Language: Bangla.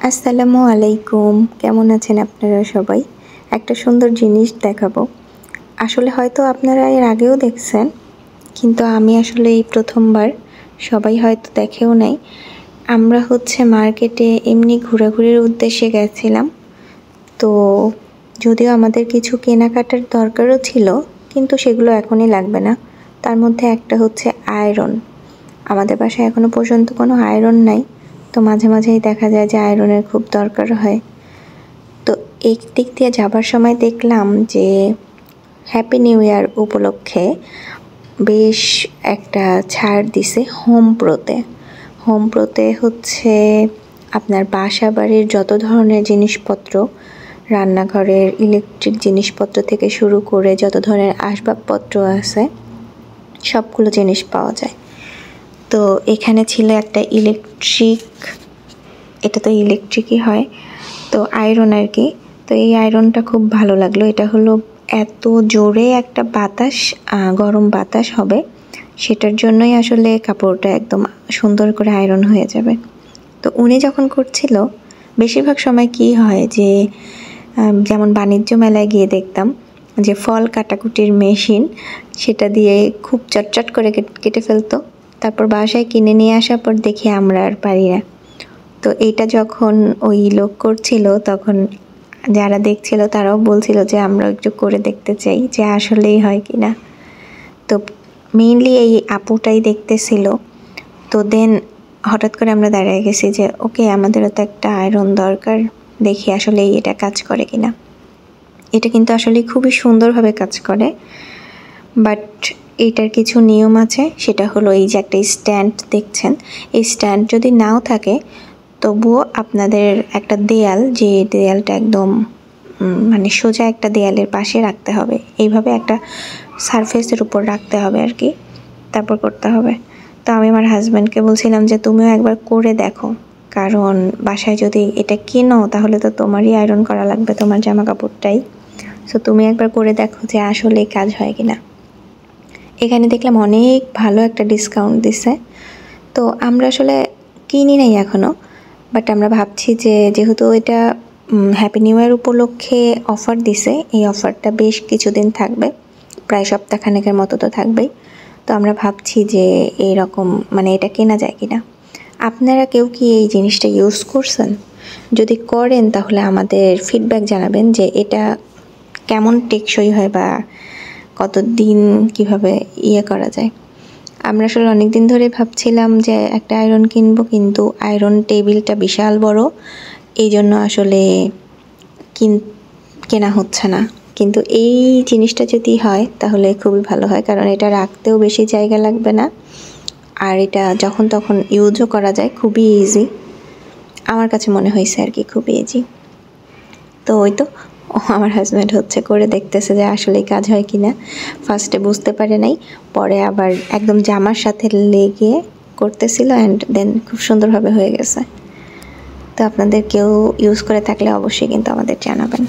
আসসালামু আলাইকুম, কেমন আছেন আপনারা সবাই? একটা সুন্দর জিনিস দেখাবো। আসলে হয়তো আপনারা এর আগেও দেখছেন, কিন্তু আমি আসলে এই প্রথমবার, সবাই হয়তো দেখেও নাই। আমরা মার্কেটে এমনি ঘোরাঘুরির উদ্দেশ্যে গেছিলাম। তো যদিও আমাদের কিছু কেনাকাটার দরকারও ছিল, কিন্তু সেগুলো এখনই লাগবে না। তার মধ্যে একটা আয়রন। আমাদের বাসায় এখনো পর্যন্ত কোনো আয়রন নাই, তো মাঝে মাঝেই দেখা যায় যে আয়রনের খুব দরকার হয়। তো এই দিক দিয়ে যাবার সময় দেখলাম যে হ্যাপি নিউ ইয়ার উপলক্ষে বেশ একটা ছাড় দিছে হোম প্রোতে আপনার বাসা বাড়ির যত ধরনের জিনিসপত্র, রান্নাঘরের ইলেকট্রিক জিনিসপত্র থেকে শুরু করে যত ধরনের আসবাবপত্র আছে সবগুলো জিনিস পাওয়া যায়। তো এখানে ছিল একটা এটা তো ইলেকট্রিকই হয়, তো আয়রন আর কি। তো এই আয়রনটা খুব ভালো লাগলো। এটা হলো এত জোরে একটা বাতাস, গরম বাতাস হবে, সেটার জন্যই আসলে কাপড়টা একদম সুন্দর করে আয়রন হয়ে যাবে। তো উনি যখন করছিল, বেশিরভাগ সময় কি হয় যে যেমন বাণিজ্য মেলায় গিয়ে দেখতাম যে ফল কাটাকুটির মেশিন, সেটা দিয়ে খুব চটচট করে কেটে ফেলতো। তারপর বাসায় কিনে নিয়ে আসার পর দেখি আমরা আর পারি না। তো এইটা যখন ওই লোক করছিল, তখন যারা দেখছিল তারাও বলছিল যে আমরা একটু করে দেখতে চাই যে আসলেই হয় কিনা। তো মেইনলি এই আপুটাই দেখতেছিল। তো দেন হঠাৎ করে আমরা দাঁড়িয়ে গেছি যে ওকে, আমাদেরও তো একটা আয়রন দরকার, দেখি আসলেই এটা কাজ করে কিনা। এটা কিন্তু আসলে খুবই সুন্দরভাবে কাজ করে, বাট এইটার কিছু নিয়ম আছে। সেটা হলো এই যে একটা স্ট্যান্ড দেখছেন, এই স্ট্যান্ড যদি নাও থাকে তবুও আপনাদের একটা দেয়াল, যে দেয়ালটা একদম মানে সোজা একটা দেয়ালের পাশে রাখতে হবে, এইভাবে একটা সারফেসের উপর রাখতে হবে আর কি, তারপর করতে হবে। তো আমি আমার হাজব্যান্ডকে বলছিলাম যে তুমিও একবার করে দেখো, কারণ বাসায় যদি এটা কিনো তাহলে তো তোমারই আয়রন করা লাগবে, তোমার জামা কাপড়টাই। সো তুমি একবার করে দেখো যে আসলে কাজ হয় কিনা। এখানে দেখলাম অনেক ভালো একটা ডিসকাউন্ট দিছে। তো আমরা আসলে কিনি নাই এখনও, বাট আমরা ভাবছি যে যেহেতু এটা হ্যাপি নিউ ইয়ার উপলক্ষে অফার দিছে, এই অফারটা বেশ কিছুদিন থাকবে, প্রায় সপ্তাহখানেকের মতো তো থাকবেই। তো আমরা ভাবছি যে এইরকম মানে এটা কেনা যায় কিনা। আপনারা কেউ কি এই জিনিসটা ইউজ করছেন? যদি করেন তাহলে আমাদের ফিডব্যাক জানাবেন যে এটা কেমন টেকসই হয় বা কতদিন কিভাবে করা যায়। আমরা আসলে অনেক দিন ধরে ভাবছিলাম যে একটা আয়রন কিনবো, কিন্তু আয়রন টেবিলটা বিশাল বড়, এই জন্য আসলে কেনা হচ্ছে না। কিন্তু এই জিনিসটা যদি হয় তাহলে খুবই ভালো হয়, কারণ এটা রাখতেও বেশি জায়গা লাগবে না, আর এটা যখন তখন ইউজও করা যায়, খুবই ইজি। আমার কাছে মনে হয়েছে আর কি, খুবই ইজি। তো ওই তো আমার হাজব্যান্ড করে দেখতেছে যে আসলেই কাজ হয় কিনা। ফার্স্টে বুঝতে পারে নাই, পরে আবার একদম জামার সাথে লেগে করতেছিল, অ্যান্ড দেন খুব সুন্দরভাবে হয়ে গেছে। তো আপনাদের কেউ ইউজ করে থাকলে অবশ্যই কিন্তু আমাদের জানাবেন।